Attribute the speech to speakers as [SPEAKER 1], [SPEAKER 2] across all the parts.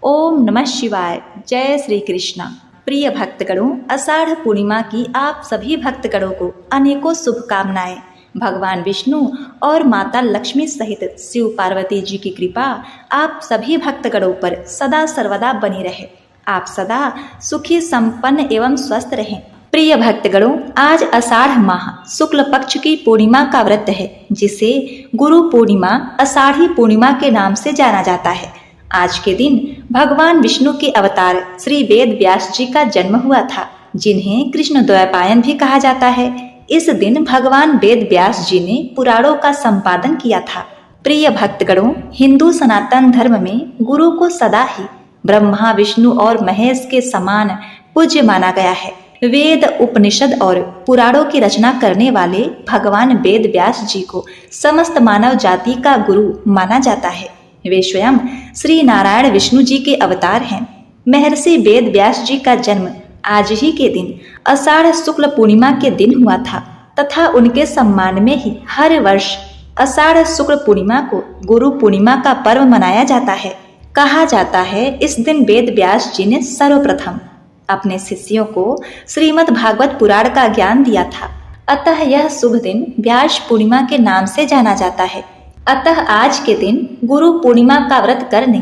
[SPEAKER 1] ओम नमः शिवाय। जय श्री कृष्णा। प्रिय भक्तगणों, आषाढ़ पूर्णिमा की आप सभी भक्तगणों को अनेकों शुभकामनाएं। भगवान विष्णु और माता लक्ष्मी सहित शिव पार्वती जी की कृपा आप सभी भक्तगणों पर सदा सर्वदा बनी रहे। आप सदा सुखी, संपन्न एवं स्वस्थ रहें। प्रिय भक्तगणों, आज आषाढ़ माह शुक्ल पक्ष की पूर्णिमा का व्रत है, जिसे गुरु पूर्णिमा, आषाढ़ी पूर्णिमा के नाम से जाना जाता है। आज के दिन भगवान विष्णु के अवतार श्री वेद व्यास जी का जन्म हुआ था, जिन्हें कृष्ण द्वैपायन भी कहा जाता है। इस दिन भगवान वेद व्यास जी ने पुराणों का संपादन किया था। प्रिय भक्तगणों, हिंदू सनातन धर्म में गुरु को सदा ही ब्रह्मा, विष्णु और महेश के समान पूज्य माना गया है। वेद, उपनिषद और पुराणों की रचना करने वाले भगवान वेद व्यास जी को समस्त मानव जाति का गुरु माना जाता है। वे स्वयं श्री नारायण विष्णु जी के अवतार हैं। महर्षि वेद व्यास जी का जन्म आज ही के दिन आषाढ़ शुक्ल पूर्णिमा के दिन हुआ था तथा उनके सम्मान में ही हर वर्ष आषाढ़ शुक्ल पूर्णिमा को गुरु पूर्णिमा का पर्व मनाया जाता है। कहा जाता है इस दिन वेद व्यास जी ने सर्वप्रथम अपने शिष्यों को श्रीमद् भागवत पुराण का ज्ञान दिया था। अतः यह शुभ दिन व्यास पूर्णिमा के नाम से जाना जाता है। अतः आज के दिन गुरु पूर्णिमा का व्रत करने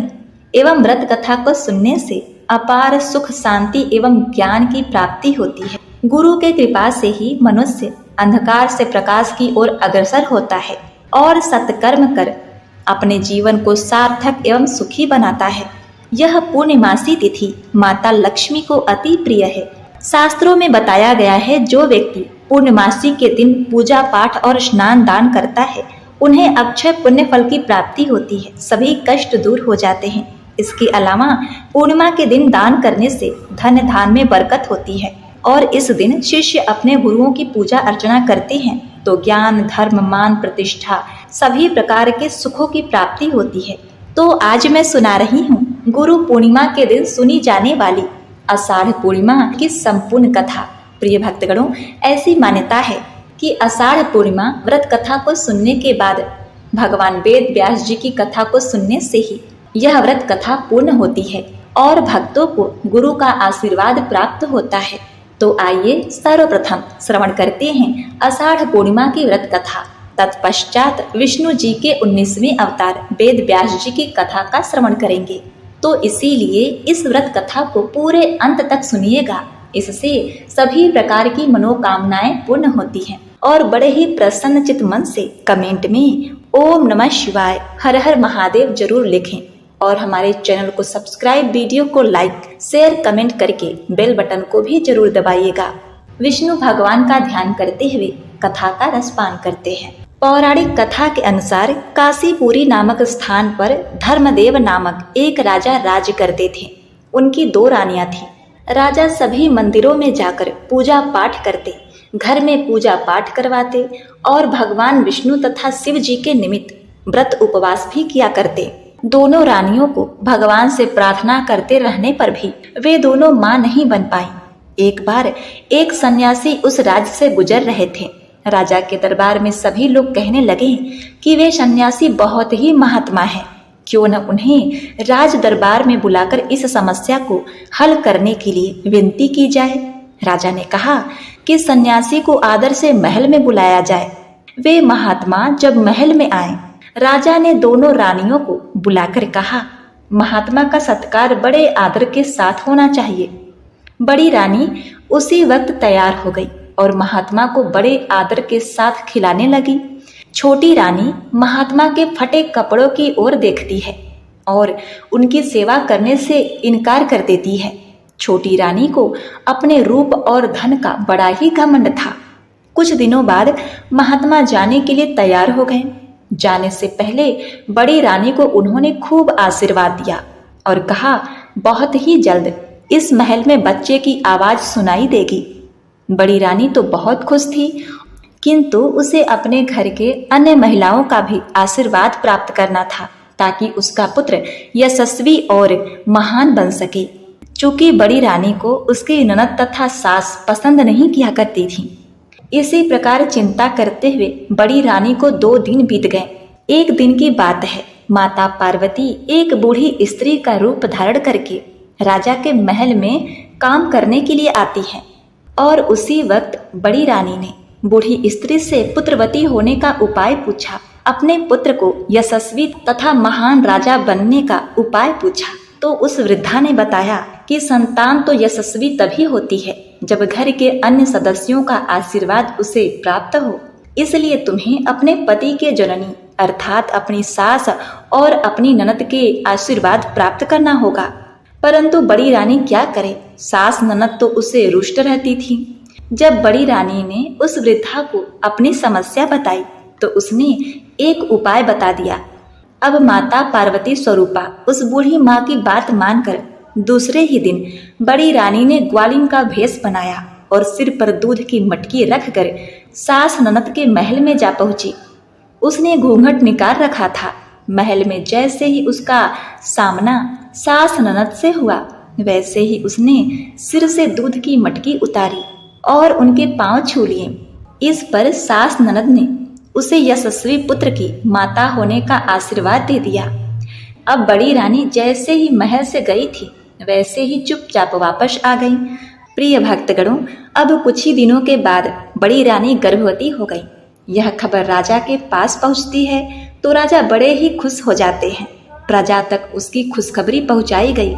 [SPEAKER 1] एवं व्रत कथा को सुनने से अपार सुख, शांति एवं ज्ञान की प्राप्ति होती है। गुरु के कृपा से ही मनुष्य अंधकार से प्रकाश की ओर अग्रसर होता है और सत्कर्म कर अपने जीवन को सार्थक एवं सुखी बनाता है। यह पूर्णिमासी तिथि माता लक्ष्मी को अति प्रिय है। शास्त्रों में बताया गया है, जो व्यक्ति पूर्णिमासी के दिन पूजा पाठ और स्नान दान करता है, उन्हें अक्षय पुण्य फल की प्राप्ति होती है, सभी कष्ट दूर हो जाते हैं। इसके अलावा पूर्णिमा के दिन दान करने से धन धान में बरकत होती है और इस दिन शिष्य अपने गुरुओं की पूजा अर्चना करते हैं तो ज्ञान, धर्म, मान, प्रतिष्ठा सभी प्रकार के सुखों की प्राप्ति होती है। तो आज मैं सुना रही हूँ गुरु पूर्णिमा के दिन सुनी जाने वाली आषाढ़ पूर्णिमा की संपूर्ण कथा। प्रिय भक्तगणों, ऐसी मान्यता है कि आषाढ़ पूर्णिमा व्रत कथा को सुनने के बाद भगवान वेद व्यास जी की कथा को सुनने से ही यह व्रत कथा पूर्ण होती है और भक्तों को गुरु का आशीर्वाद प्राप्त होता है। तो आइए सर्वप्रथम श्रवण करते हैं आषाढ़ पूर्णिमा की व्रत कथा। तत्पश्चात विष्णु जी के 19वें अवतार वेद व्यास जी की कथा का श्रवण करेंगे। तो इसीलिए इस व्रत कथा को पूरे अंत तक सुनिएगा। इससे सभी प्रकार की मनोकामनाएं पूर्ण होती हैं और बड़े ही प्रसन्न चित्त मन से कमेंट में ओम नमः शिवाय, हर हर महादेव जरूर लिखें और हमारे चैनल को सब्सक्राइब, वीडियो को लाइक, शेयर, कमेंट करके बेल बटन को भी जरूर दबाइएगा। विष्णु भगवान का ध्यान करते हुए कथा का रसपान करते हैं। पौराणिक कथा के अनुसार काशीपुरी नामक स्थान पर धर्मदेव नामक एक राजा राज करते थे। उनकी 2 रानियां थीं। राजा सभी मंदिरों में जाकर पूजा पाठ करते, घर में पूजा पाठ करवाते और भगवान विष्णु तथा शिव जी के निमित्त व्रत उपवास भी किया करते। दोनों रानियों को भगवान से प्रार्थना करते रहने पर भी वे दोनों मां नहीं बन पाई। एक बार एक सन्यासी उस राज्य से गुजर रहे थे। राजा के दरबार में सभी लोग कहने लगे कि वे सन्यासी बहुत ही महात्मा हैं, क्यों न उन्हें राज दरबार में बुलाकर इस समस्या को हल करने के लिए विनती की जाए। राजा ने कहा कि सन्यासी को आदर से महल में बुलाया जाए। वे महात्मा जब महल में आए, राजा ने दोनों रानियों को बुलाकर कहा, महात्मा का सत्कार बड़े आदर के साथ होना चाहिए। बड़ी रानी उसी वक्त तैयार हो गई और महात्मा को बड़े आदर के साथ खिलाने लगी। छोटी रानी महात्मा के फटे कपड़ों की ओर देखती है और उनकी सेवा करने से इनकार कर देती है। छोटी रानी को अपने रूप और धन का बड़ा ही घमंड था। कुछ दिनों बाद महात्मा जाने के लिए तैयार हो गए। जाने से पहले बड़ी रानी को उन्होंने खूब आशीर्वाद दिया और कहा, बहुत ही जल्द इस महल में बच्चे की आवाज सुनाई देगी। बड़ी रानी तो बहुत खुश थी, किंतु उसे अपने घर के अन्य महिलाओं का भी आशीर्वाद प्राप्त करना था ताकि उसका पुत्र यशस्वी और महान बन सके। चूंकि बड़ी रानी को उसकी ननद तथा सास पसंद नहीं किया करती थी। इसी प्रकार चिंता करते हुए बड़ी रानी को 2 दिन बीत गए। एक दिन की बात है, माता पार्वती एक बूढ़ी स्त्री का रूप धारण करके राजा के महल में काम करने के लिए आती है। और उसी वक्त बड़ी रानी ने बूढ़ी स्त्री से पुत्रवती होने का उपाय पूछा। अपने पुत्र को यशस्वी तथा महान राजा बनने का उपाय पूछा तो उस वृद्धा ने बताया कि संतान तो यशस्वी तभी होती है जब घर के अन्य सदस्यों का आशीर्वाद उसे प्राप्त हो। इसलिए तुम्हें अपने पति के जननी अर्थात अपनी सास और अपनी ननद के आशीर्वाद प्राप्त करना होगा। परंतु बड़ी रानी क्या करे, सास ननद तो उसे रुष्ट रहती थी। जब बड़ी रानी ने उस वृद्धा को अपनी समस्या बताई तो उसने एक उपाय बता दिया। अब माता पार्वती स्वरूपा उस बूढ़ी माँ की बात मानकर दूसरे ही दिन बड़ी रानी ने ग्वालिन का भेष बनाया और सिर पर दूध की मटकी रखकर सास ननद के महल में जा पहुंची। उसने घूंघट निकाल रखा था। महल में जैसे ही उसका सामना सास ननद से हुआ वैसे ही उसने सिर से दूध की मटकी उतारी और उनके पांव छू लिए। इस पर सास ननद ने उसे यशस्वी पुत्र की माता होने का आशीर्वाद दे दिया। अब बड़ी रानी जैसे ही महल से गई थी वैसे ही चुपचाप वापस आ गई। प्रिय भक्तगणों, अब कुछ ही दिनों के बाद बड़ी रानी गर्भवती हो गई। यह खबर राजा के पास पहुंचती है तो राजा बड़े ही खुश हो जाते हैं। प्रजा तक उसकी खुशखबरी पहुंचाई गई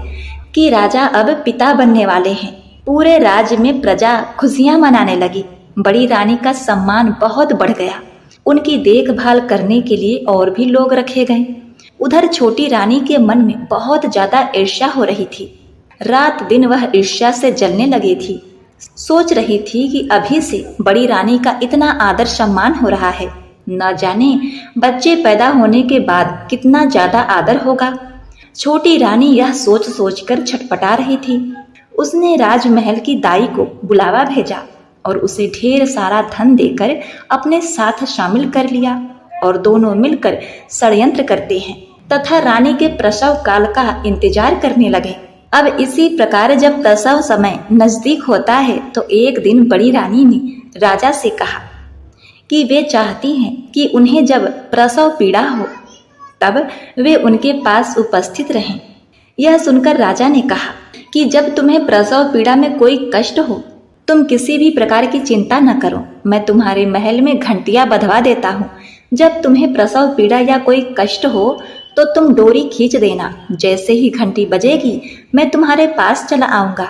[SPEAKER 1] कि राजा अब पिता बनने वाले हैं। पूरे राज्य में प्रजा खुशियां मनाने लगी। बड़ी रानी का सम्मान बहुत बढ़ गया। उनकी देखभाल करने के लिए और भी लोग रखे गए। उधर छोटी रानी के मन में बहुत ज्यादा ईर्ष्या हो रही थी। रात दिन वह ईर्ष्या से जलने लगी थी। सोच रही थी कि अभी से बड़ी रानी का इतना आदर सम्मान हो रहा है, न जाने बच्चे पैदा होने के बाद कितना ज्यादा आदर होगा। छोटी रानी यह सोच सोच कर छटपटा रही थी। उसने राजमहल की दाई को बुलावा भेजा और उसे ढेर सारा धन देकर अपने साथ शामिल कर लिया और दोनों मिलकर षड्यंत्र करते हैं तथा रानी के प्रसव काल का इंतजार करने लगे। अब इसी प्रकार जब प्रसव समय नजदीक होता है तो एक दिन बड़ी रानी ने राजा से कहा कि वे चाहती हैं कि उन्हें जब प्रसव पीड़ा हो तब वे उनके पास उपस्थित रहें। यह सुनकर राजा ने कहा कि जब तुम्हें प्रसव पीड़ा में कोई कष्ट हो तुम किसी भी प्रकार की चिंता न करो, मैं तुम्हारे महल में घंटियां बंधवा देता हूँ। जब तुम्हें प्रसव पीड़ा या कोई कष्ट हो तो तुम डोरी खींच देना। जैसे ही घंटी बजेगी मैं तुम्हारे पास चला आऊंगा।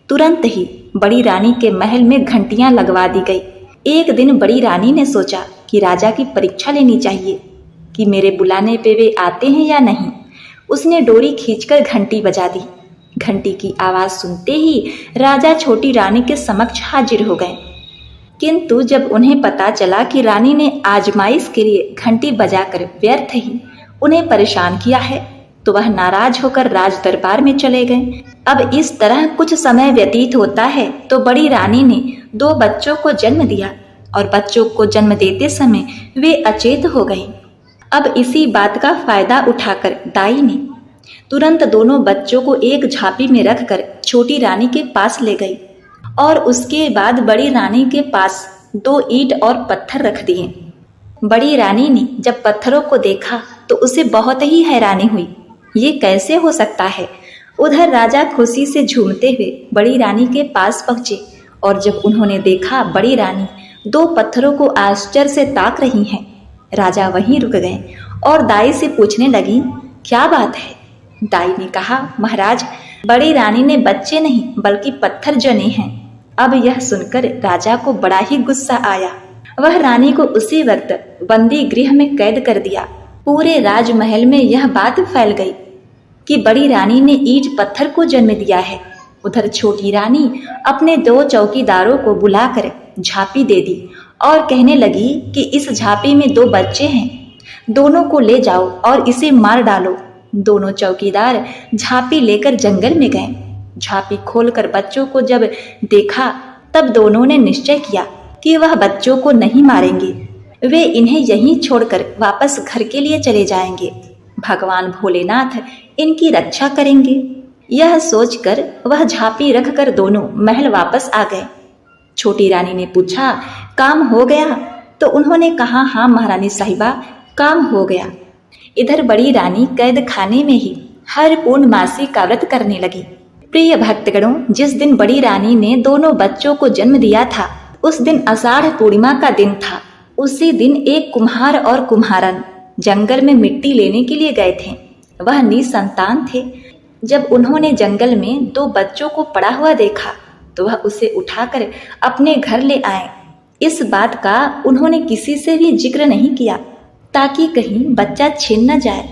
[SPEAKER 1] तुरंत ही बड़ी रानी के महल में घंटियां लगवा दी गई। एक दिन बड़ी रानी ने सोचा कि राजा की परीक्षा लेनी चाहिए कि मेरे बुलाने पे वे आते हैं या नहीं। उसने डोरी खींचकर घंटी बजा दी। घंटी की आवाज सुनते ही राजा छोटी रानी के समक्ष हाजिर हो गए। किंतु जब उन्हें पता चला कि रानी ने आजमाइश के लिए घंटी बजाकर व्यर्थ ही उन्हें परेशान किया है तो वह नाराज होकर राज दरबार में चले गए। अब इस तरह कुछ समय व्यतीत होता है तो बड़ी रानी ने 2 बच्चों को जन्म दिया और बच्चों को जन्म देते समय वे अचेत हो गए। अब इसी बात का फायदा उठाकर दाई ने तुरंत दोनों बच्चों को एक झांपी में रखकर छोटी रानी के पास ले गई और उसके बाद बड़ी रानी के पास 2 ईंट और पत्थर रख दिए। बड़ी रानी ने जब पत्थरों को देखा तो उसे बहुत ही हैरानी हुई। ये कैसे हो सकता है। उधर राजा खुशी से झूमते हुए बड़ी रानी के पास पहुंचे और जब उन्होंने देखा बड़ी रानी 2 पत्थरों को आश्चर्य से ताक रही हैं, राजा वहीं रुक गए और दाई से पूछने लगी, क्या बात है। दाई ने कहा, महाराज, बड़ी रानी ने बच्चे नहीं बल्कि पत्थर जने हैं। अब यह सुनकर राजा को बड़ा ही गुस्सा आया। वह रानी को उसी वक्त बंदी गृह में कैद कर दिया। पूरे राजमहल में यह बात फैल गई कि बड़ी रानी ने ईंट पत्थर को जन्म दिया है। उधर छोटी रानी अपने 2 चौकीदारों को बुलाकर झांपी दे दी और कहने लगी कि इस झांपी में 2 बच्चे हैं, दोनों को ले जाओ और इसे मार डालो। दोनों चौकीदार झांपी लेकर जंगल में गए। झांपी खोलकर बच्चों को जब देखा तब दोनों ने निश्चय किया कि वह बच्चों को नहीं मारेंगे, वे इन्हें यहीं छोड़कर वापस घर के लिए चले जाएंगे। भगवान भोलेनाथ इनकी रक्षा करेंगे। यह सोचकर वह झांपी रखकर दोनों महल वापस आ गए। छोटी रानी ने पूछा, काम हो गया? तो उन्होंने कहा, हाँ महारानी साहिबा, काम हो गया। इधर बड़ी रानी कैद खाने में ही हर पूर्णमासी का व्रत करने लगी। प्रिय भक्तगणों, जिस दिन बड़ी रानी ने दोनों बच्चों को जन्म दिया था, उस दिन आषाढ़ पूर्णिमा का दिन था। उसी दिन एक कुम्हार और कुम्हारन जंगल में मिट्टी लेने के लिए गए थे। वह निसंतान थे। जब उन्होंने जंगल में 2 बच्चों को पड़ा हुआ देखा तो वह उसे उठाकर अपने घर ले आए। इस बात का उन्होंने किसी से भी जिक्र नहीं किया ताकि कहीं बच्चा छीन न जाए।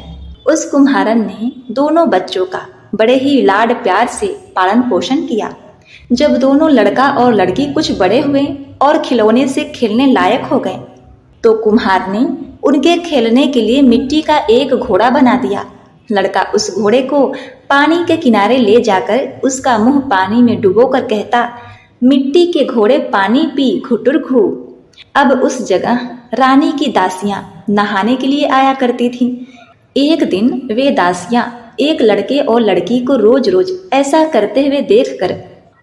[SPEAKER 1] उस कुम्हारन ने दोनों बच्चों का बड़े ही लाड प्यार से पालन पोषण किया। जब दोनों लड़का और लड़की कुछ बड़े हुए और खिलौने से खेलने लायक हो गए तो कुम्हार ने उनके खेलने के लिए मिट्टी का एक घोड़ा बना दिया। लड़का उस घोड़े को पानी के किनारे ले जाकर उसका मुंह पानी में डुबोकर कहता, मिट्टी के घोड़े पानी पी घुटुर घू। अब उस जगह रानी की दासियां नहाने के लिए आया करती थीं। एक दिन वे दासियां एक लड़के और लड़की को रोज रोज ऐसा करते हुए देखकर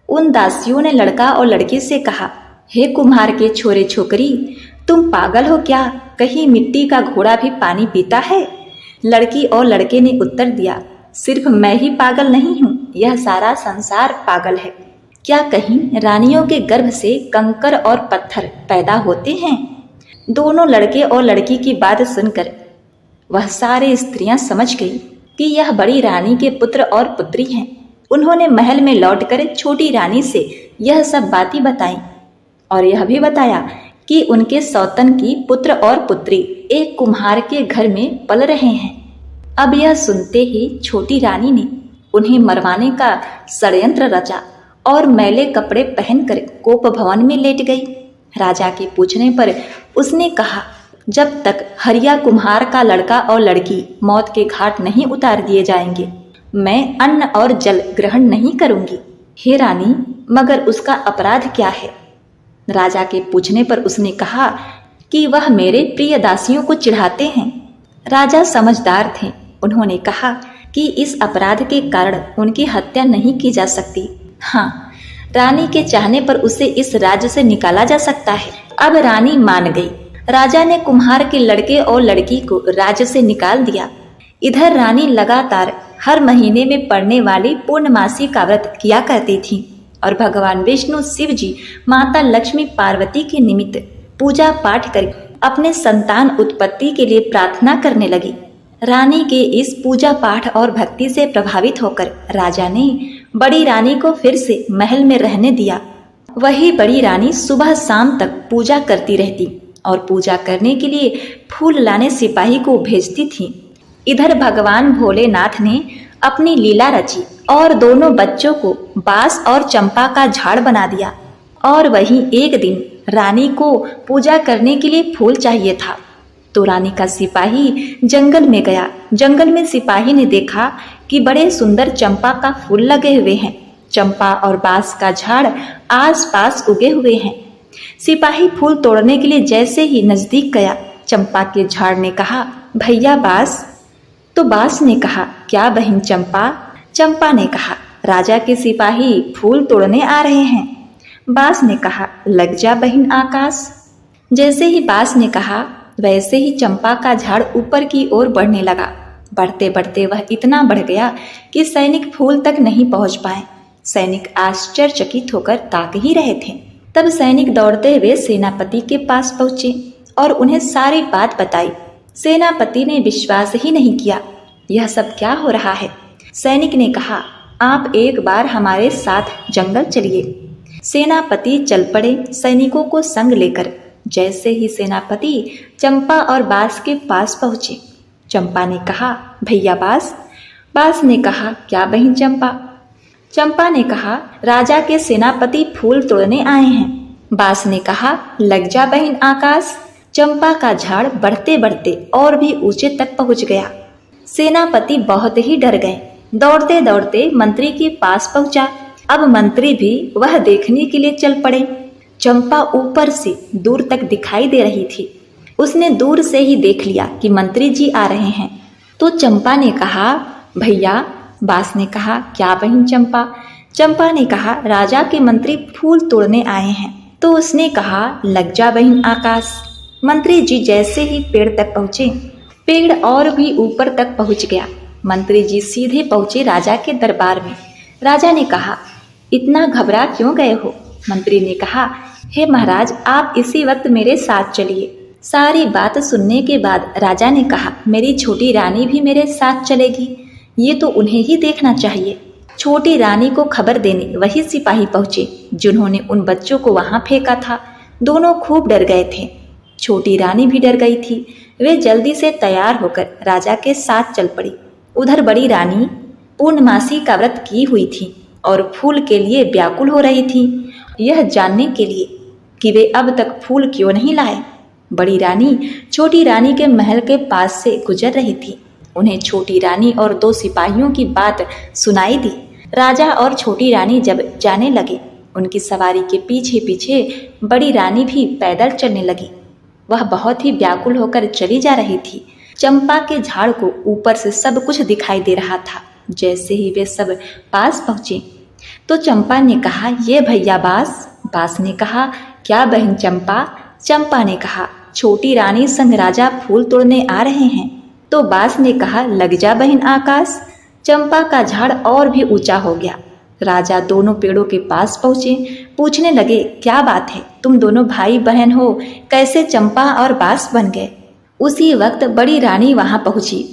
[SPEAKER 1] उन दासियों ने लड़का और लड़की से कहा, हे कुम्हार के छोरे छोकरी, तुम पागल हो क्या? कहीं मिट्टी का घोड़ा भी पानी पीता है? लड़की और लड़के ने उत्तर दिया, सिर्फ मैं ही पागल नहीं हूँ, यह सारा संसार पागल है। क्या कहीं रानियों के गर्भ से कंकर और पत्थर पैदा होते हैं? दोनों लड़के और लड़की की बात सुनकर वह सारी स्त्रियां समझ गई कि यह बड़ी रानी के पुत्र और पुत्री हैं। उन्होंने महल में लौटकर छोटी रानी से यह सब बातें बताईं और यह भी बताया कि उनके सौतन की पुत्र और पुत्री एक कुम्हार के घर में पल रहे हैं। अब यह सुनते ही छोटी रानी ने उन्हें मरवाने का षड्यंत्र रचा और मैले कपड़े पहनकर कोप भवन में लेट गई। राजा के पूछने पर उसने कहा, जब तक हरिया कुम्हार का लड़का और लड़की मौत के घाट नहीं उतार दिए जाएंगे, मैं अन्न और जल ग्रहण नहीं करूंगी। हे रानी, मगर उसका अपराध क्या है? राजा के पूछने पर उसने कहा कि वह मेरे प्रिय दासियों को चिढ़ाते हैं। राजा समझदार थे। उन्होंने कहा कि इस अपराध के कारण उनकी हत्या नहीं की जा सकती। हाँ, रानी के चाहने पर उसे इस राज्य से निकाला जा सकता है। अब रानी मान गई। राजा ने कुम्हार के लड़के और लड़की को राज्य से निकाल दिया। इधर रानी लगातार हर महीने में पड़ने वाली पूर्णमासी का व्रत किया करती थी और भगवान विष्णु, शिव जी, माता लक्ष्मी, पार्वती के निमित्त पूजा पाठ कर अपने संतान उत्पत्ति के लिए प्रार्थना करने लगी। रानी के इस पूजा पाठ और भक्ति से प्रभावित होकर राजा ने बड़ी रानी को फिर से महल में रहने दिया। वही बड़ी रानी सुबह शाम तक पूजा करती रहती और पूजा करने के लिए फूल लाने सिपाही को भेजती थी। इधर भगवान भोलेनाथ ने अपनी लीला रची और दोनों बच्चों को बांस और चंपा का झाड़ बना दिया। और वहीं एक दिन रानी को पूजा करने के लिए फूल चाहिए था तो रानी का सिपाही जंगल में गया। जंगल में सिपाही ने देखा कि बड़े सुंदर चंपा का फूल लगे हुए हैं। चंपा और बांस का झाड़ आसपास उगे हुए हैं। सिपाही फूल तोड़ने के लिए जैसे ही नजदीक गया, चंपा के झाड़ ने कहा, भैया बांस। तो बांस ने कहा, क्या बहन चंपा? चंपा ने कहा, राजा के सिपाही फूल तोड़ने आ रहे हैं। बांस ने कहा, लग जा बहन आकाश। जैसे ही बांस ने कहा वैसे ही चंपा का झाड़ ऊपर की ओर बढ़ने लगा। बढ़ते बढ़ते वह इतना बढ़ गया कि सैनिक फूल तक नहीं पहुंच पाए। सैनिक आश्चर्यचकित होकर ताक ही रहे थे। तब सैनिक दौड़ते हुए सेनापति के पास पहुंचे और उन्हें सारी बात बताई। सेनापति ने विश्वास ही नहीं किया। यह सब क्या हो रहा है? सैनिक ने कहा, आप एक बार हमारे साथ जंगल चलिए। सेनापति चल पड़े सैनिकों को संग लेकर। जैसे ही सेनापति चंपा और बांस के पास पहुंचे, चंपा ने कहा, भैया बांस। बांस ने कहा, क्या बहन चंपा? चंपा ने कहा, राजा के सेनापति फूल तोड़ने आए हैं। बांस ने कहा, लग जा बहन आकाश। चंपा का झाड़ बढ़ते बढ़ते और भी ऊंचे तक पहुंच गया। सेनापति बहुत ही डर गए। दौड़ते दौड़ते मंत्री के पास पहुंचा। अब मंत्री भी वह देखने के लिए चल पड़े। चंपा ऊपर से दूर तक दिखाई दे रही थी। उसने दूर से ही देख लिया कि मंत्री जी आ रहे हैं। तो चंपा ने कहा, भैया। बांस ने कहा, क्या बहन चंपा? चंपा ने कहा, राजा के मंत्री फूल तोड़ने आए हैं। तो उसने कहा, लग जा बहन आकाश। मंत्री जी जैसे ही पेड़ तक पहुंचे, पेड़ और भी ऊपर तक पहुंच गया। मंत्री जी सीधे पहुंचे राजा के दरबार में। राजा ने कहा, इतना घबरा क्यों गए हो? मंत्री ने कहा, हे महाराज, आप इसी वक्त मेरे साथ चलिए। सारी बात सुनने के बाद राजा ने कहा, मेरी छोटी रानी भी मेरे साथ चलेगी, ये तो उन्हें ही देखना चाहिए। छोटी रानी को खबर देने वही सिपाही पहुंचे जिन्होंने उन बच्चों को वहां फेंका था। दोनों खूब डर गए थे। छोटी रानी भी डर गई थी। वे जल्दी से तैयार होकर राजा के साथ चल पड़ी। उधर बड़ी रानी पूर्णमासी का व्रत की हुई थी और फूल के लिए व्याकुल हो रही थी, यह जानने के लिए कि वे अब तक फूल क्यों नहीं लाए। बड़ी रानी छोटी रानी के महल के पास से गुजर रही थी। उन्हें छोटी रानी और दो सिपाहियों की बात सुनाई दी। राजा और छोटी रानी जब जाने लगे, उनकी सवारी के पीछे पीछे बड़ी रानी भी पैदल चलने लगी। वह बहुत ही व्याकुल होकर चली जा रही थी। चंपा के झाड़ को ऊपर से सब कुछ दिखाई दे रहा था। जैसे ही वे सब पास पहुंचे तो चंपा ने कहा, ये भैया बास। बास ने कहा, क्या बहन चंपा? चंपा ने कहा, छोटी रानी संग राजा फूल तोड़ने आ रहे हैं। तो बास ने कहा, लग जा बहन आकाश। चंपा का झाड़ और भी ऊंचा हो गया। राजा दोनों पेड़ों के पास पहुंचे। पूछने लगे, क्या बात है, तुम दोनों भाई बहन हो, कैसे चंपा और बास बन गए? उसी वक्त बड़ी रानी वहां पहुंची।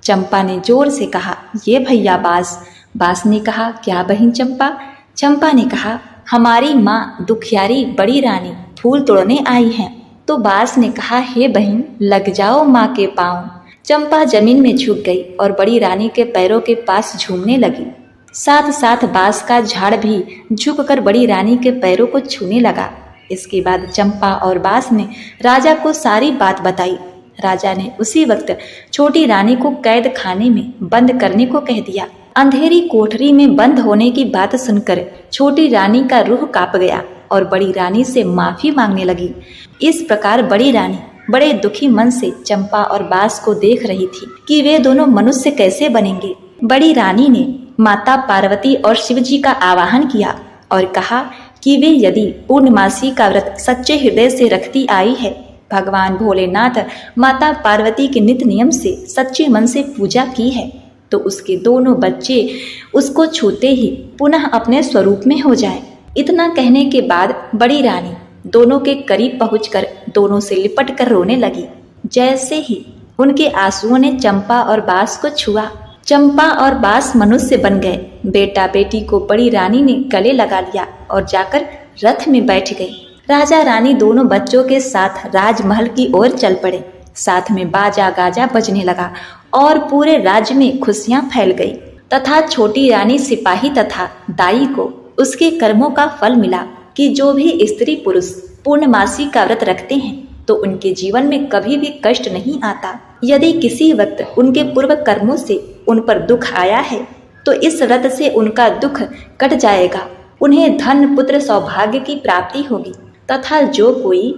[SPEAKER 1] चंपा ने जोर से कहा, ये भैया बास। बास ने कहा, क्या बहन चंपा? चंपा ने कहा, हमारी माँ दुखियारी बड़ी रानी फूल तोड़ने आई हैं। तो बास ने कहा, हे बहन, लग जाओ माँ के पाँव। चंपा जमीन में झुक गई और बड़ी रानी के पैरों के पास झूमने लगी। साथ साथ बास का झाड़ भी झुककर बड़ी रानी के पैरों को छूने लगा। इसके बाद चंपा और बास ने राजा को सारी बात बताई। राजा ने उसी वक्त छोटी रानी को कैद खाने में बंद करने को कह दिया। अंधेरी कोठरी में बंद होने की बात सुनकर छोटी रानी का रूह कांप गया और बड़ी रानी से माफी मांगने लगी। इस प्रकार बड़ी रानी बड़े दुखी मन से चंपा और बास को देख रही थी कि वे दोनों मनुष्य कैसे बनेंगे। बड़ी रानी ने माता पार्वती और शिव जी का आवाहन किया और कहा कि वे यदि पूर्णमासी का व्रत सच्चे हृदय से रखती आई है, भगवान भोलेनाथ माता पार्वती के नित्य नियम से सच्चे मन से पूजा की है, तो उसके दोनों बच्चे उसको छूते ही पुनः अपने स्वरूप में हो जाएं। इतना कहने के बाद बड़ी रानी दोनों के करीब पहुंचकर दोनों से लिपट कर रोने लगी। जैसे ही उनके आंसुओं ने चंपा और बास को छुआ, चंपा और बास मनुष्य बन गए। बेटा बेटी को बड़ी रानी ने गले लगा लिया और जाकर रथ में बैठ गई। राजा रानी दोनों बच्चों के साथ राजमहल की ओर चल पड़े। साथ में बाजा गाजा बजने लगा और पूरे राज्य में खुशियां फैल गई तथा छोटी रानी सिपाही तथा दाई को उसके कर्मों का फल मिला कि जो भी स्त्री पुरुष पूर्णमासी का व्रत रखते हैं तो उनके जीवन में कभी भी कष्ट नहीं आता। यदि किसी वक्त उनके पूर्व कर्मों से उन पर दुख आया है तो इस व्रत से उनका दुख कट जाएगा। उन्हें धन पुत्र सौभाग्य की प्राप्ति होगी तथा जो कोई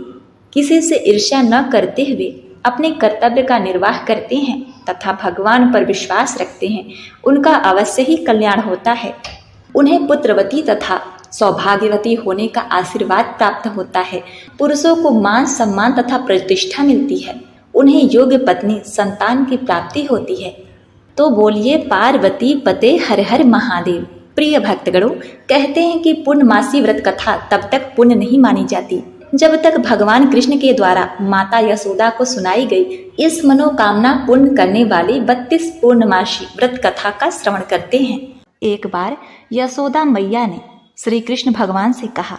[SPEAKER 1] किसी से ईर्ष्या न करते हुए अपने कर्तव्य का निर्वाह करते हैं तथा भगवान पर विश्वास रखते हैं, उनका अवश्य ही कल्याण होता है। उन्हें पुत्रवती तथा सौभाग्यवती होने का आशीर्वाद प्राप्त होता है। पुरुषों को मान सम्मान तथा प्रतिष्ठा मिलती है। उन्हें योग्य पत्नी संतान की प्राप्ति होती है। तो बोलिए पार्वती पते हर हर महादेव। प्रिय भक्तगणों, कहते हैं कि पूर्णमासी व्रत कथा तब तक पुण्य नहीं मानी जाती जब तक भगवान कृष्ण के द्वारा माता यशोदा को सुनाई गई इस मनोकामना पूर्ण करने वाली 32 पूर्णमासी व्रत कथा का श्रवण करते हैं। एक बार यशोदा मैया ने श्री कृष्ण भगवान से कहा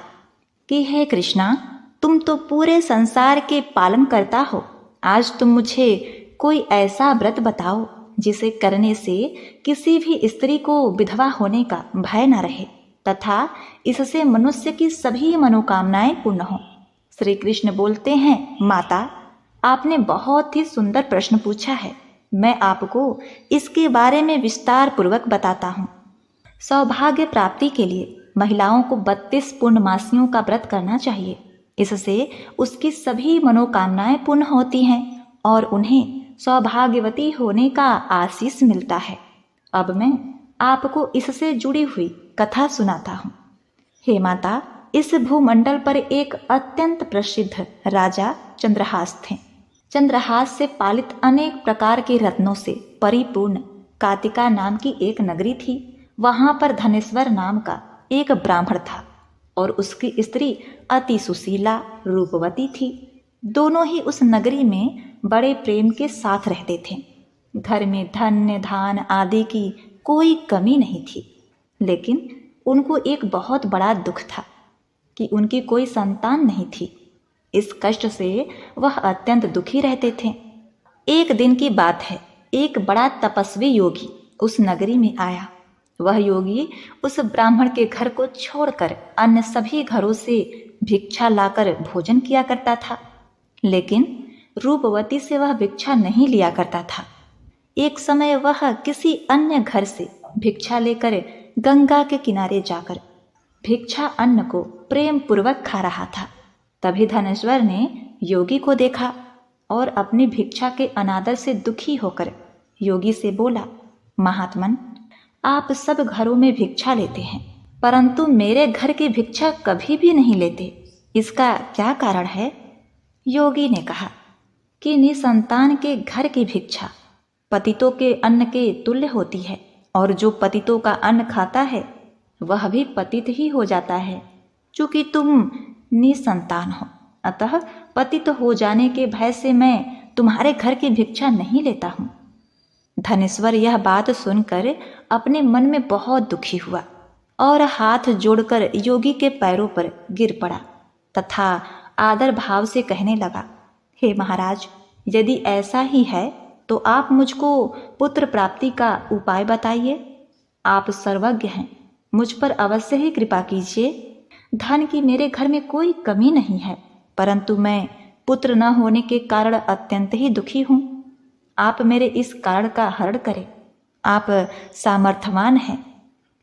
[SPEAKER 1] कि हे कृष्णा, तुम तो पूरे संसार के पालन करता हो। आज तुम मुझे कोई ऐसा व्रत बताओ जिसे करने से किसी भी स्त्री को विधवा होने का भय न रहे तथा इससे मनुष्य की सभी मनोकामनाएं पूर्ण हो। श्री कृष्ण बोलते हैं, माता, आपने बहुत ही सुंदर प्रश्न पूछा है। मैं आपको इसके बारे में विस्तार पूर्वक बताता हूँ। सौभाग्य प्राप्ति के लिए महिलाओं को 32 पूर्णमासियों का व्रत करना चाहिए। इससे उसकी सभी मनोकामनाएं पूर्ण होती हैं और उन्हें सौभाग्यवती होने का आशीष मिलता है। अब मैं आपको इससे जुड़ी हुई कथा सुनाता हूँ। हे माता, इस भूमंडल पर एक अत्यंत प्रसिद्ध राजा चंद्रहास थे। चंद्रहास से पालित अनेक प्रकार के रत्नों से परिपूर्ण कातिका नाम की एक नगरी थी। वहां पर धनेश्वर नाम का एक ब्राह्मण था और उसकी स्त्री अति सुशीला रूपवती थी। दोनों ही उस नगरी में बड़े प्रेम के साथ रहते थे। घर में धन्य धान आदि की कोई कमी नहीं थी, लेकिन उनको एक बहुत बड़ा दुख था कि उनकी कोई संतान नहीं थी। इस कष्ट से वह अत्यंत दुखी रहते थे। एक दिन की बात है, एक बड़ा तपस्वी योगी उस नगरी में आया। वह योगी उस ब्राह्मण के घर को छोड़कर अन्य सभी घरों से भिक्षा लाकर भोजन किया करता था, लेकिन रूपवती से वह भिक्षा नहीं लिया करता था। एक समय वह किसी अन्य घर से भिक्षा लेकर गंगा के किनारे जाकर भिक्षा अन्न को प्रेम पूर्वक खा रहा था। तभी धनेश्वर ने योगी को देखा और अपनी भिक्षा के अनादर से दुखी होकर योगी से बोला, महात्मन, आप सब घरों में भिक्षा लेते हैं, परंतु मेरे घर की भिक्षा कभी भी नहीं लेते, इसका क्या कारण है? योगी ने कहा कि निसंतान के घर की भिक्षा पतितों के अन्न के तुल्य होती है, और जो पतितों का अन्न खाता है वह भी पतित ही हो जाता है। चूंकि तुम निसंतान हो, अतः पतित हो जाने के भय से मैं तुम्हारे घर की भिक्षा नहीं लेता हूँ। धनेश्वर यह बात सुनकर अपने मन में बहुत दुखी हुआ और हाथ जोड़कर योगी के पैरों पर गिर पड़ा तथा आदर भाव से कहने लगा, हे महाराज, यदि ऐसा ही है तो आप मुझको पुत्र प्राप्ति का उपाय बताइए। आप सर्वज्ञ हैं, मुझ पर अवश्य ही कृपा कीजिए। धन की मेरे घर में कोई कमी नहीं है, परंतु मैं पुत्र न होने के कारण अत्यंत ही दुखी हूँ। आप मेरे इस कारण का हरण करें, आप सामर्थ्यवान हैं।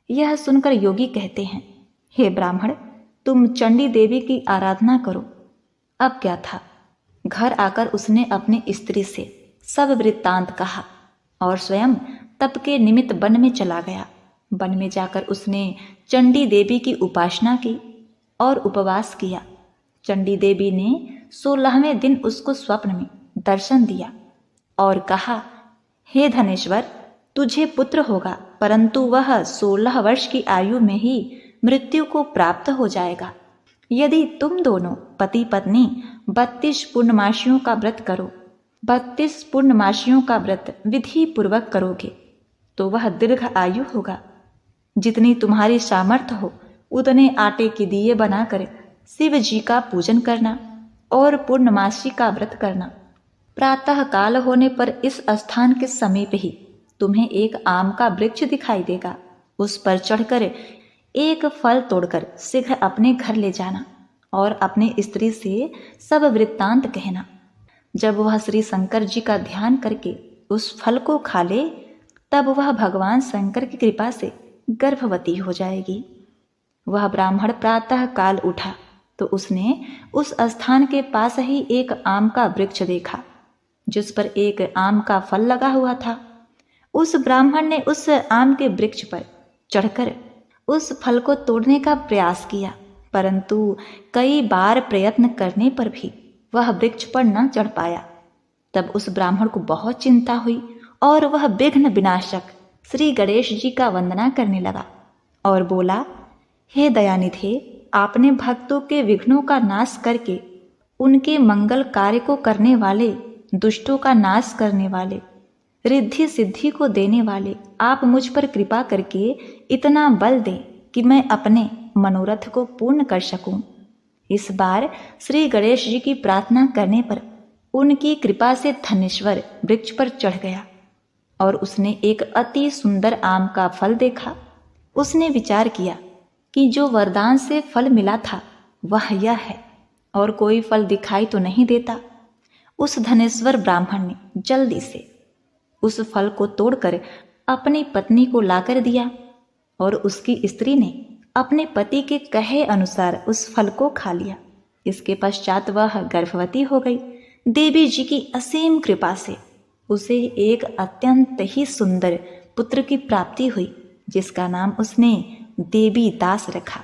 [SPEAKER 1] यह सुनकर योगी कहते हैं, हे ब्राह्मण, तुम चंडी देवी की आराधना करो। अब क्या था, घर आकर उसने अपनी स्त्री से सब वृत्तांत कहा और स्वयं तप के निमित्त वन में चला गया। वन में जाकर उसने चंडी देवी की उपासना की और उपवास किया। चंडी देवी ने 16वें दिन उसको स्वप्न में दर्शन दिया और कहा, हे धनेश्वर, तुझे पुत्र होगा, परंतु वह 16 वर्ष की आयु में ही मृत्यु को प्राप्त हो जाएगा। यदि तुम दोनों पति पत्नी 32 पूर्णमासियों का व्रत करो, 32 पूर्णमासियों का व्रत विधि पूर्वक करोगे तो वह दीर्घ आयु होगा। जितनी तुम्हारी सामर्थ्य हो उतने आटे के दिए बनाकर शिव जी का पूजन करना और पूर्णमासी का व्रत करना। प्रातः काल होने पर इस स्थान के समीप ही तुम्हें एक आम का वृक्ष दिखाई देगा। उस पर चढ़कर एक फल तोड़कर शीघ्र अपने घर ले जाना और अपनी स्त्री से सब वृत्तांत कहना। जब वह श्री शंकर जी का ध्यान करके उस फल को खा ले, तब वह भगवान शंकर की कृपा से गर्भवती हो जाएगी। वह ब्राह्मण प्रातः काल उठा तो उसने उस स्थान के पास ही एक आम का वृक्ष देखा जिस पर एक आम का फल लगा हुआ था। उस ब्राह्मण ने उस आम के वृक्ष पर चढ़कर उस फल को तोड़ने का प्रयास किया, परंतु कई बार प्रयत्न करने पर भी वह वृक्ष पर न चढ़ पाया। तब उस ब्राह्मण को बहुत चिंता हुई और वह विघ्न विनाशक श्री गणेश जी का वंदना करने लगा और बोला, हे दयानिधे, आपने भक्तों के विघ्नों का नाश करके उनके मंगल कार्य को करने वाले, दुष्टों का नाश करने वाले, रिद्धि सिद्धि को देने वाले, आप मुझ पर कृपा करके इतना बल दें कि मैं अपने मनोरथ को पूर्ण कर सकूं। इस बार श्री गणेश जी की प्रार्थना करने पर उनकी कृपा से धनेश्वर वृक्ष पर चढ़ गया और उसने एक अति सुंदर आम का फल देखा। उसने विचार किया कि जो वरदान से फल मिला था वह यह है और कोई फल दिखाई तो नहीं देता। उस धनेश्वर ब्राह्मण ने जल्दी से उस फल को तोड़कर अपनी पत्नी को लाकर दिया और उसकी स्त्री ने अपने पति के कहे अनुसार उस फल को खा लिया। इसके पश्चात वह गर्भवती हो गई। देवी जी की असीम कृपा से उसे एक अत्यंत ही सुंदर पुत्र की प्राप्ति हुई जिसका नाम उसने देवी दास रखा।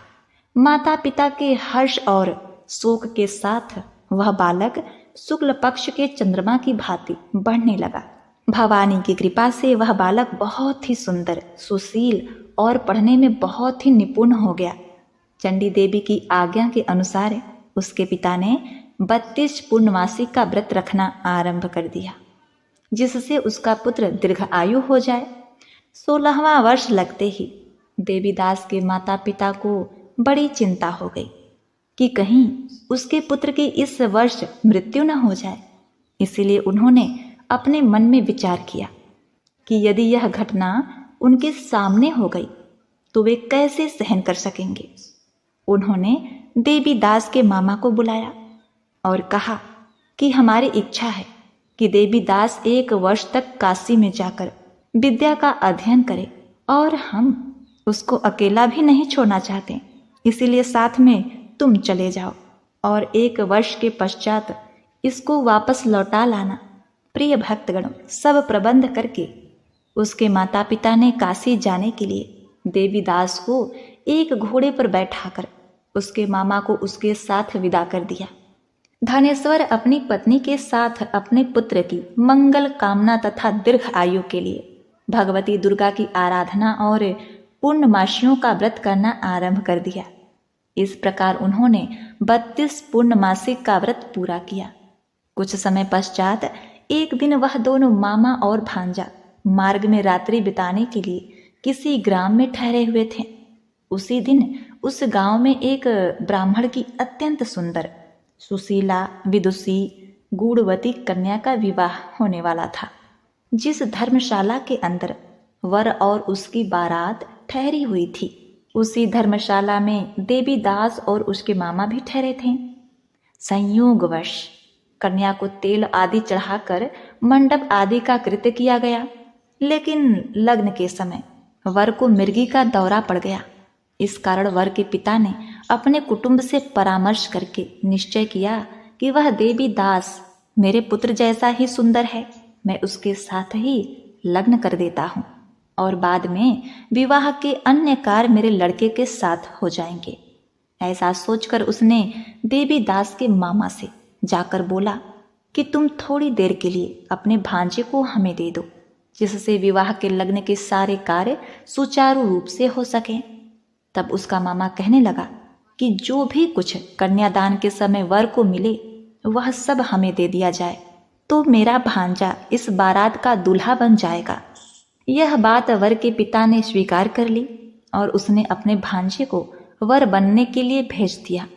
[SPEAKER 1] माता पिता के हर्ष और शोक के साथ वह बालक शुक्ल पक्ष के चंद्रमा की भांति बढ़ने लगा। भवानी की कृपा से वह बालक बहुत ही सुंदर, सुशील और पढ़ने में बहुत ही निपुण हो गया। चंडी देवी की आज्ञा के अनुसार उसके पिता ने 32 पूर्णमासी का व्रत रखना आरंभ कर दिया, जिससे उसका पुत्र दीर्घायु हो जाए। 16वां वर्ष लगते ही देवीदास के माता पिता को बड़ी चिंता हो गई कि कहीं उसके पुत्र की इस वर्ष मृत्यु न हो जाए। इसीलिए उन्होंने अपने मन में विचार किया कि यदि यह घटना उनके सामने हो गई तो वे कैसे सहन कर सकेंगे। उन्होंने देवीदास के मामा को बुलाया और कहा कि हमारी इच्छा है कि देवीदास 1 वर्ष तक काशी में जाकर विद्या का अध्ययन करे और हम उसको अकेला भी नहीं छोड़ना चाहते। इसीलिए साथ में तुम चले जाओ और 1 वर्ष के पश्चात इसको वापस लौटा लाना। प्रिय भक्तगण, सब प्रबंध करके उसके माता पिता ने काशी जाने के लिए देवीदास को एक घोड़े पर बैठाकर उसके मामा को उसके साथ विदा कर दिया। धनेश्वर अपनी पत्नी के साथ अपने पुत्र की मंगल कामना तथा दीर्घ आयु के लिए भगवती दुर्गा की आराधना और पूर्णमासियों का व्रत करना आरंभ कर दिया। इस प्रकार उन्होंने 32 पूर्णमासी का व्रत पूरा किया। कुछ समय पश्चात एक दिन वह दोनों मामा और भांजा मार्ग में रात्रि बिताने के लिए किसी ग्राम में ठहरे हुए थे। उसी दिन उस गांव में एक ब्राह्मण की अत्यंत सुंदर, सुशीला, विदुषी, गूढ़वती कन्या का विवाह होने वाला था। जिस धर्मशाला के अंदर वर और उसकी बारात ठहरी हुई थी, उसी धर्मशाला में देवीदास और उसके मामा भी ठहरे थे। संयोगवश कन्या को तेल आदि चढ़ाकर मंडप आदि का कृत्य किया गया, लेकिन लग्न के समय वर को मिर्गी का दौरा पड़ गया। इस कारण वर के पिता ने अपने कुटुंब से परामर्श करके निश्चय किया कि वह देवीदास मेरे पुत्र जैसा ही सुंदर है, मैं उसके साथ ही लग्न कर देता हूँ और बाद में विवाह के अन्य कार्य मेरे लड़के के साथ हो जाएंगे। ऐसा सोचकर उसने देवीदास के मामा से जाकर बोला कि तुम थोड़ी देर के लिए अपने भांजे को हमें दे दो, जिससे विवाह के लग्न के सारे कार्य सुचारू रूप से हो सके। तब उसका मामा कहने लगा कि जो भी कुछ कन्यादान के समय वर को मिले वह सब हमें दे दिया जाए, तो मेरा भांजा इस बारात का दूल्हा बन जाएगा। यह बात वर के पिता ने स्वीकार कर ली और उसने अपने भांजे को वर बनने के लिए भेज दिया।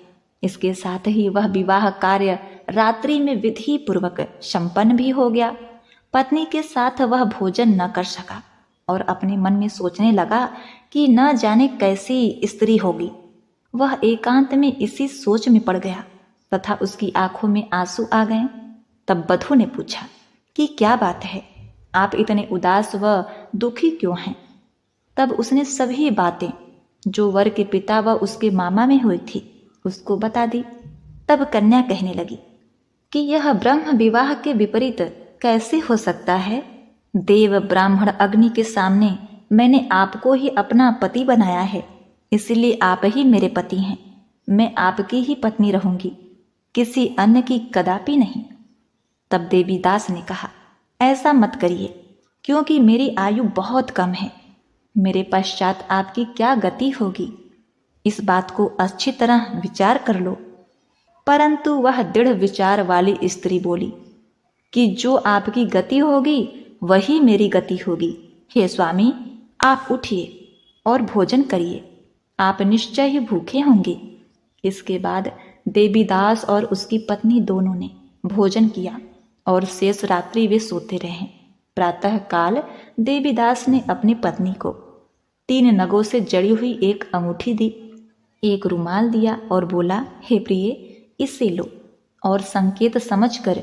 [SPEAKER 1] इसके साथ ही वह विवाह कार्य रात्रि में विधि पूर्वक संपन्न भी हो गया। पत्नी के साथ वह भोजन न कर सका और अपने मन में सोचने लगा कि न जाने कैसी स्त्री होगी। वह एकांत में इसी सोच में पड़ गया तथा उसकी आंखों में आंसू आ गए। तब बधू ने पूछा कि क्या बात है, आप इतने उदास व दुखी क्यों हैं? तब उसने सभी बातें जो वर के पिता व उसके मामा में हुई थी उसको बता दी। तब कन्या कहने लगी कि यह ब्रह्म विवाह के विपरीत कैसे हो सकता है? देव ब्राह्मण अग्नि के सामने मैंने आपको ही अपना पति बनाया है, इसलिए आप ही मेरे पति हैं। मैं आपकी ही पत्नी रहूंगी, किसी अन्य की कदापि नहीं। तब देवीदास ने कहा, ऐसा मत करिए, क्योंकि मेरी आयु बहुत कम है। मेरे पश्चात आपकी क्या गति होगी, इस बात को अच्छी तरह विचार कर लो। परंतु वह दृढ़ विचार वाली स्त्री बोली कि जो आपकी गति होगी वही मेरी गति होगी। हे स्वामी, आप उठिए और भोजन करिए, आप निश्चय ही भूखे होंगे। इसके बाद देवीदास और उसकी पत्नी दोनों ने भोजन किया और शेष रात्रि वे सोते रहे। प्रातः काल देवीदास ने अपनी पत्नी को 3 नगों से जड़ी हुई एक अंगूठी दी, एक रुमाल दिया और बोला, हे प्रिय, इसे लो और संकेत समझकर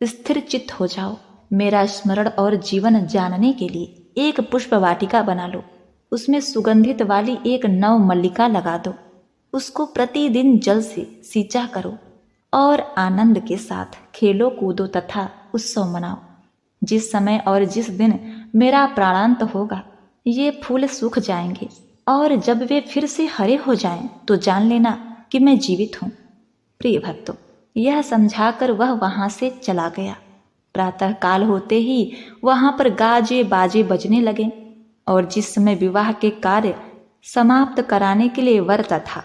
[SPEAKER 1] स्थिर चित्त हो जाओ। मेरा स्मरण और जीवन जानने के लिए एक पुष्प वाटिका बना लो, उसमें सुगंधित वाली एक नव मल्लिका लगा दो, उसको प्रतिदिन जल से सींचा करो और आनंद के साथ खेलो कूदो तथा उत्सव मनाओ। जिस समय और जिस दिन मेरा प्राणांत होगा ये फूल सूख जाएंगे और जब वे फिर से हरे हो जाएं तो जान लेना कि मैं जीवित हूँ। प्रिय भक्तों, यह समझाकर वह वहां से चला गया। प्रातः काल होते ही वहां पर गाजे बाजे बजने लगे और जिस समय विवाह के कार्य समाप्त कराने के लिए वर तथा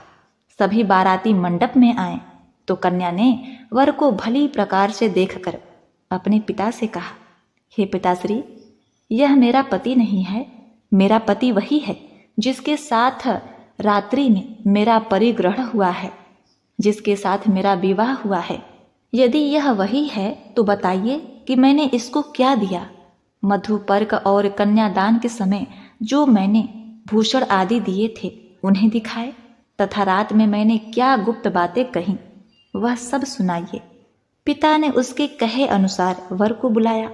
[SPEAKER 1] सभी बाराती मंडप में आए तो कन्या ने वर को भली प्रकार से देखकर अपने पिता से कहा, हे पिताश्री, यह मेरा पति नहीं है। मेरा पति वही है जिसके साथ रात्रि में मेरा परिग्रह हुआ है, जिसके साथ मेरा विवाह हुआ है। यदि यह वही है तो बताइए कि मैंने इसको क्या दिया। मधुपर्क और कन्यादान के समय जो मैंने भूषण आदि दिए थे उन्हें दिखाए, तथा रात में मैंने क्या गुप्त बातें कही वह सब सुनाइए। पिता ने उसके कहे अनुसार वर को बुलाया।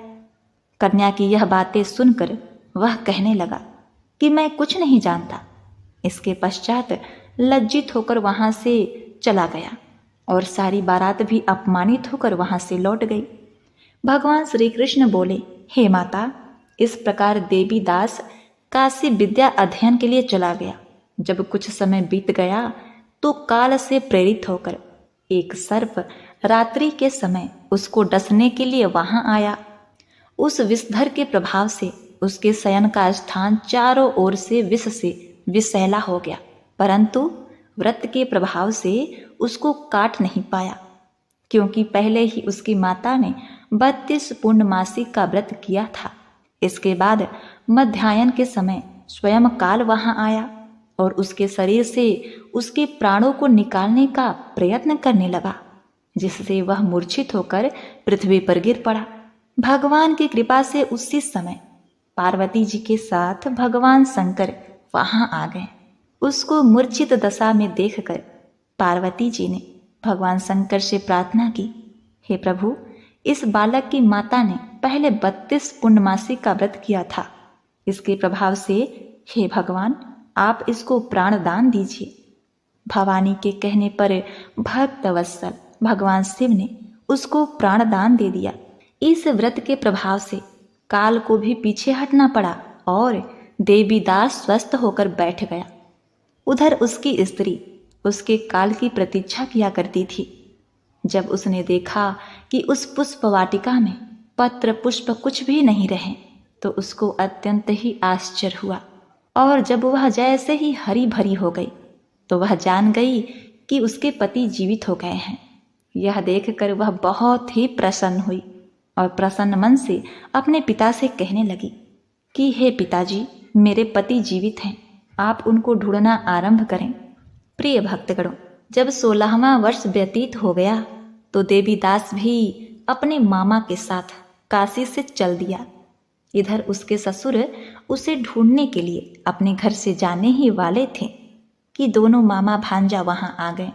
[SPEAKER 1] कन्या की यह बातें सुनकर वह कहने लगा कि मैं कुछ नहीं जानता। इसके पश्चात लज्जित होकर वहां से चला गया और सारी बारात भी अपमानित होकर वहां से लौट गई। भगवान श्री कृष्ण बोले, हे माता, इस प्रकार देवी दास काशी विद्या अध्ययन के लिए चला गया। जब कुछ समय बीत गया तो काल से प्रेरित होकर एक सर्प रात्रि के समय उसको डसने के लिए वहां आया। उस विषधर के प्रभाव से उसके शयन का स्थान चारों ओर से विष से विषैला हो गया, परंतु व्रत के प्रभाव से उसको काट नहीं पाया, क्योंकि पहले ही उसकी माता ने 32 पूर्णमासी का व्रत किया था। इसके बाद मध्याह्न के समय स्वयं काल वहां आया और उसके शरीर से उसके प्राणों को निकालने का प्रयत्न करने लगा, जिससे वह मूर्छित होकर पृथ्वी पर गिर पड़ा। भगवान की कृपा से उसी समय पार्वती जी के साथ भगवान शंकर वहां आ गए। उसको मूर्छित दशा में देखकर पार्वती जी ने भगवान शंकर से प्रार्थना की, हे प्रभु, इस बालक की माता ने पहले 32 पूर्णमासी का व्रत किया था। इसके प्रभाव से हे भगवान, आप इसको प्राण दान दीजिए। भवानी के कहने पर भक्त वत्सल भगवान शिव ने उसको प्राण दान दे दिया। इस व्रत के प्रभाव से काल को भी पीछे हटना पड़ा और देवीदास स्वस्थ होकर बैठ गया। उधर उसकी स्त्री उसके काल की प्रतीक्षा किया करती थी। जब उसने देखा कि उस पुष्प वाटिका में पत्र पुष्प कुछ भी नहीं रहे तो उसको अत्यंत ही आश्चर्य हुआ, और जब वह जैसे ही हरी भरी हो गई तो वह जान गई कि उसके पति जीवित हो गए हैं। यह देखकर वह बहुत ही प्रसन्न हुई और प्रसन्न मन से अपने पिता से कहने लगी कि हे पिताजी, मेरे पति जीवित हैं, आप उनको ढूंढना आरंभ करें। प्रिय भक्तगणों, जब 16वां वर्ष व्यतीत हो गया तो देवीदास भी अपने मामा के साथ काशी से चल दिया। इधर उसके ससुर उसे ढूंढने के लिए अपने घर से जाने ही वाले थे कि दोनों मामा भांजा वहां आ गए।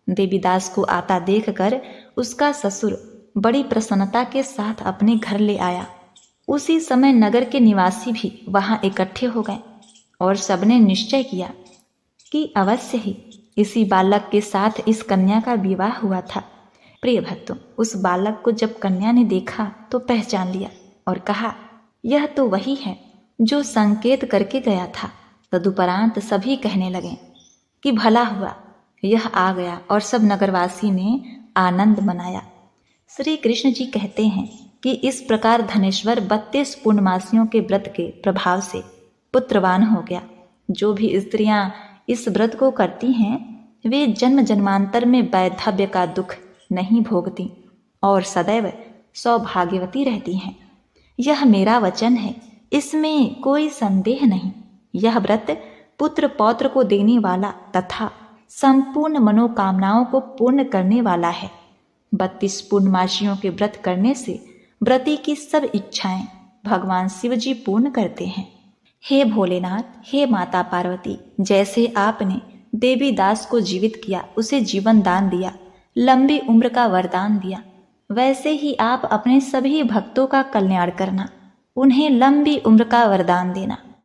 [SPEAKER 1] देवीदास को आता देखकर उसका ससुर बड़ी प्रसन्नता के साथ अपने घर ले आया। उसी समय नगर के निवासी भी वहां इकट्ठे हो गए और सबने निश्चय किया कि अवश्य ही इसी बालक के साथ इस कन्या का विवाह हुआ था। प्रिय भक्तों, उस बालक को जब कन्या ने देखा तो पहचान लिया और कहा, यह तो वही है जो संकेत करके गया था। तदुपरांत सभी कहने लगे कि भला हुआ यह आ गया, और सब नगरवासी ने आनंद मनाया। श्री कृष्ण जी कहते हैं कि इस प्रकार धनेश्वर 32 पूर्णमासियों के व्रत के प्रभाव से पुत्रवान हो गया। जो भी स्त्रियां इस व्रत को करती हैं वे जन्म जन्मांतर में वैधव्य का दुख नहीं भोगती और सदैव सौभाग्यवती रहती हैं। यह मेरा वचन है, इसमें कोई संदेह नहीं। यह व्रत पुत्र पौत्र को देने वाला तथा संपूर्ण मनोकामनाओं को पूर्ण करने वाला है। 32 पूर्णमासियों के व्रत करने से व्रती की सब इच्छाएं भगवान शिव जी पूर्ण करते हैं। हे भोलेनाथ, हे माता पार्वती, जैसे आपने देवी दास को जीवित किया, उसे जीवन दान दिया, लंबी उम्र का वरदान दिया, वैसे ही आप अपने सभी भक्तों का कल्याण करना, उन्हें लंबी उम्र का वरदान देना।